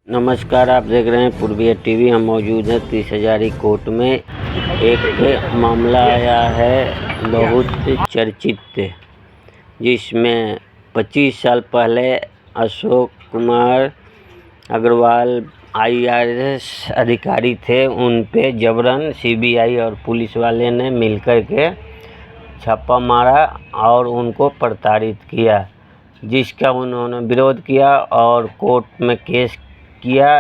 नमस्कार, आप देख रहे हैं पूर्विया टीवी। हम मौजूद हैं 30 हजारी कोर्ट में। एक मामला आया है बहुत चर्चित, जिसमें 25 साल पहले अशोक कुमार अग्रवाल IRS अधिकारी थे। उन पे जबरन CBI और पुलिस वाले ने मिलकर के छापा मारा और उनको प्रताड़ित किया, जिसका उन्होंने विरोध किया और कोर्ट में केस किया।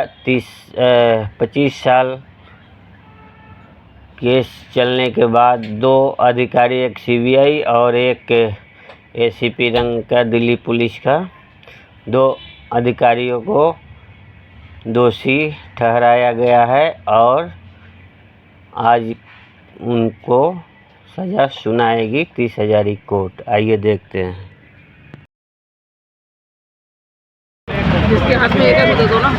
25 साल केस चलने के बाद 2 अधिकारी, एक CBI और एक ACP रंग का दिल्ली पुलिस का, 2 अधिकारियों को दोषी ठहराया गया है और आज उनको सज़ा सुनाएगी 30 हजारी कोर्ट। आइए देखते हैं। जिसके हाथ में एक दे दो ना।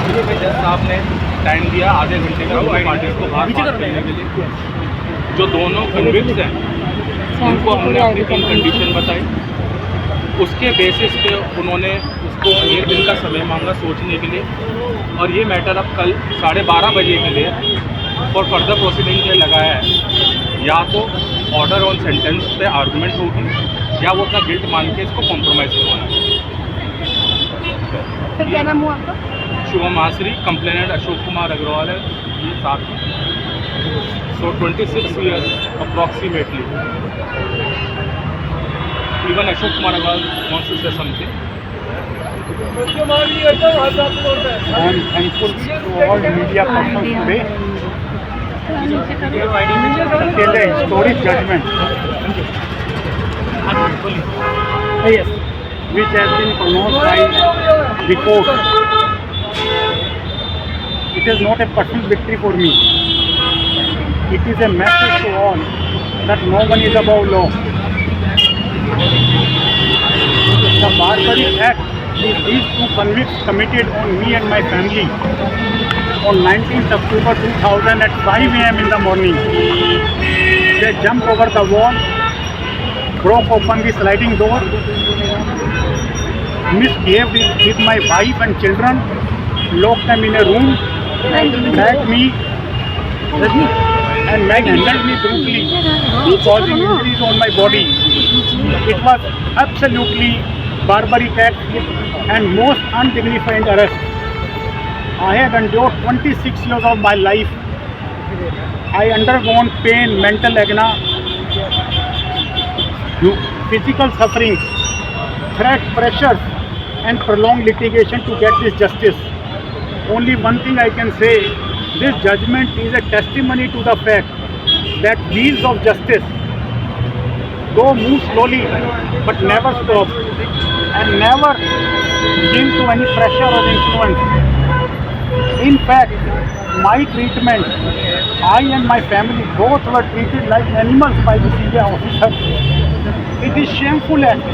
जज साहब ने टाइम दिया आधे घंटे का पार्टीज को बाहर बात करने के लिए। जो दोनों कन्विक्ट्स हैं उनको हमने अपनी 3 कंडीशन बताई। उसके बेसिस पे उन्होंने उसको 1 दिन का समय मांगा सोचने के लिए, और ये मैटर अब कल 12:30 बजे के लिए फॉर फर्दर प्रोसीडिंग के लिए लगाया है। या तो ऑर्डर ऑन सेंटेंस पे आर्गूमेंट होगी या वो अपना गिल्ट मान के इसको कॉम्प्रोमाइज़ करवाना है। फिर क्या नाम हुआ आपका? शुभम महाश्री, कंप्लेनेंट अशोक कुमार अग्रवाल है ये साथ में। So 26 years approximately. Even Ashok Kumar Agarwal wants to say something. I am thankful to all media persons today to tell a historic judgment which has been pronounced by the court. It is not a personal victory for me. It is a message to all that no one is above law. The barbaric act these 2 convicts committed on me and my family on 19th October 2000 at 5 AM in the morning. They jumped over the wall, broke open the sliding door, misbehaved with my wife and children, locked them in a room, dragged me and manhandled me brutally, causing injuries on my body. It was absolutely barbaric act and most undignified arrest. I have endured 26 years of my life. I undergone pain, mental agony, physical sufferings, threat, pressures and prolonged litigation to get this justice. Only one thing I can say, this judgment is a testimony to the fact that wheels of justice though move slowly but never stop and never yield to any pressure or influence. In fact, my treatment, I and my family both were treated like animals by the CBI officer. It is shameful act.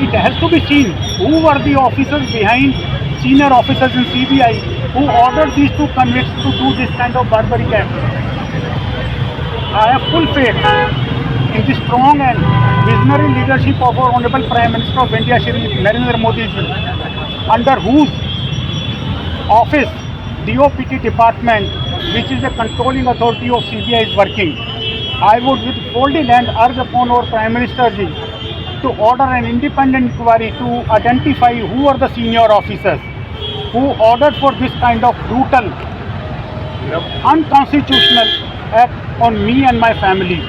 It has to be seen who were the officers behind, senior officers in CBI, who ordered these 2 convicts to do this kind of barbaric act. I have full faith in the strong and visionary leadership of our Honorable Prime Minister of India, Shri Narendra Modi ji, under whose office DOPT department, which is a controlling authority of CBI, is working. I would with folded hand urge upon our Prime Minister ji to order an independent inquiry to identify who are the senior officers who ordered for this kind of brutal, unconstitutional act on me and my family.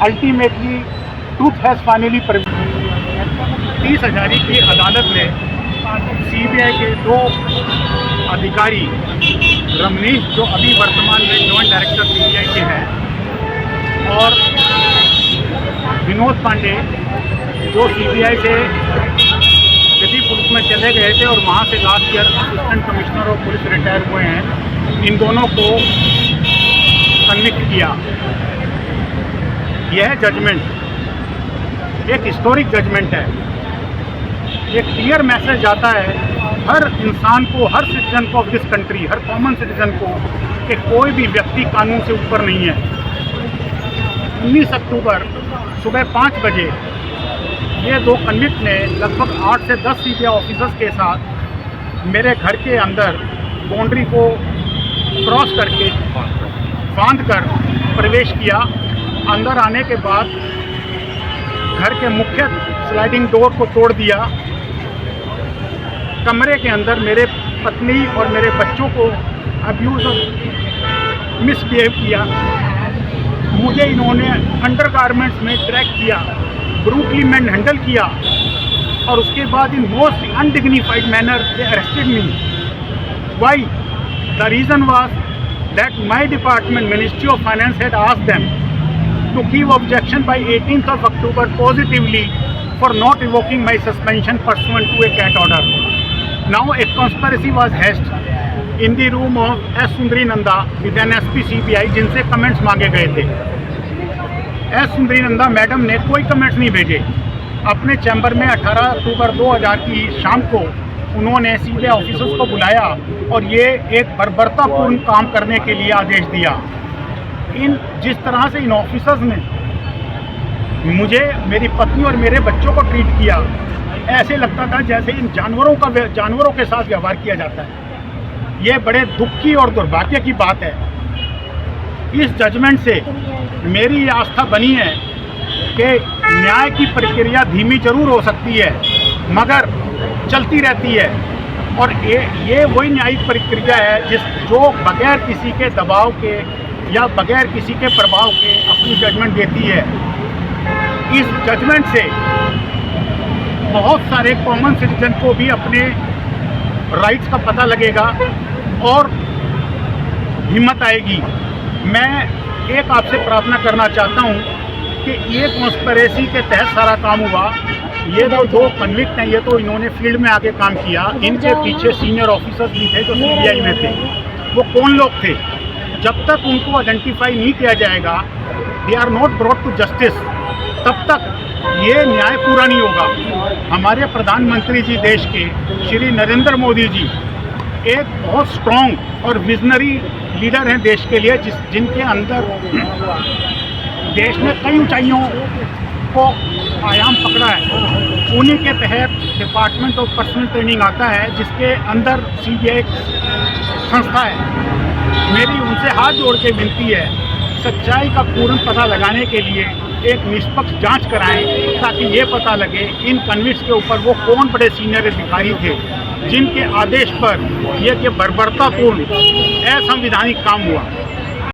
Ultimately, truth has finally prevailed. 30 Hazari की अदालत ने CBI के 2 अधिकारी, रमनीश जो अभी वर्तमान में joint director CBI के हैं, और विनोद पांडे जो CBI से दिल्ली पुलिस में चले गए थे और वहाँ से last year assistant commissioner of police retire हुए हैं, इन दोनों को कन्विक्ट किया। यह जजमेंट एक हिस्टोरिक जजमेंट है। एक क्लियर मैसेज जाता है हर इंसान को, हर सिटीजन को of this country, her common citizen को, कि कोई भी व्यक्ति कानून से ऊपर नहीं है। 19 अक्टूबर सुबह 5 बजे ये 2 कन्विक्ट ने लगभग 8 से 10 CBI ऑफिसर्स के साथ मेरे घर के अंदर बाउंड्री को क्रॉस करके बांध कर प्रवेश किया। अंदर आने के बाद घर के मुख्य स्लाइडिंग डोर को तोड़ दिया। कमरे के अंदर मेरे पत्नी और मेरे बच्चों को अब्यूज़ और मिसबिहेव किया। मुझे इन्होंने अंडरगारमेंट्स में ट्रैक किया, ब्रूटली मैन हैंडल किया और उसके बाद in most undignified manner they arrested me. Why? The reason was that my department ministry of finance had asked them to give objection by 18th of October positively for not revoking my suspension pursuant to a CAT order. Now a conspiracy was hatched in the room of S. Sundari Nanda with an SP CBI जिनसे comments मांगे गए थे। S. सुंदरी Nanda madam ने कोई comments नहीं भेजे। अपने chamber में 18 अक्टूबर 2000 की शाम को उन्होंने सीबीआई ऑफिसर्स को बुलाया और ये एक बर्बरतापूर्ण काम करने के लिए आदेश दिया। जिस तरह से इन ऑफिसर्स ने मुझे, मेरी पत्नी और मेरे बच्चों को ट्रीट किया, ऐसे लगता था जैसे इन जानवरों के साथ व्यवहार किया जाता है। ये बड़े दुख की और दुर्भाग्य की बात है। इस जजमेंट से मेरी ये आस्था बनी है कि न्याय की प्रक्रिया धीमी जरूर हो सकती है मगर चलती रहती है और ये वही न्यायिक प्रक्रिया है जो बगैर किसी के दबाव के या बगैर किसी के प्रभाव के अपनी जजमेंट देती है। इस जजमेंट से बहुत सारे कॉमन सिटीजन को भी अपने राइट्स का पता लगेगा और हिम्मत आएगी। मैं एक आपसे प्रार्थना करना चाहता हूं कि ये कॉन्स्पिरेसी के तहत सारा काम हुआ। ये तो दो कन्विक्ट हैं, ये तो इन्होंने फील्ड में आके काम किया। इनके पीछे सीनियर ऑफिसर्स भी थे जो सीबीआई में थे। वो कौन लोग थे? जब तक उनको आइडेंटिफाई नहीं किया जाएगा, they are not brought to justice, तब तक ये न्याय पूरा नहीं होगा। हमारे प्रधानमंत्री जी देश के श्री नरेंद्र मोदी जी एक बहुत स्ट्रॉन्ग और विजनरी लीडर हैं देश के लिए, जिनके अंदर देश ने कई ऊंचाइयों को आयाम पकड़ा है। उन्हीं के तहत डिपार्टमेंट ऑफ पर्सनल ट्रेनिंग आता है जिसके अंदर सीबीआई संस्था है। मेरी उनसे हाथ जोड़ के विनती है, सच्चाई का पूर्ण पता लगाने के लिए एक निष्पक्ष जांच कराएं ताकि ये पता लगे इन कन्विक्ट्स के ऊपर वो कौन बड़े सीनियर अधिकारी थे जिनके आदेश पर यह बर्बरतापूर्ण असंवैधानिक काम हुआ।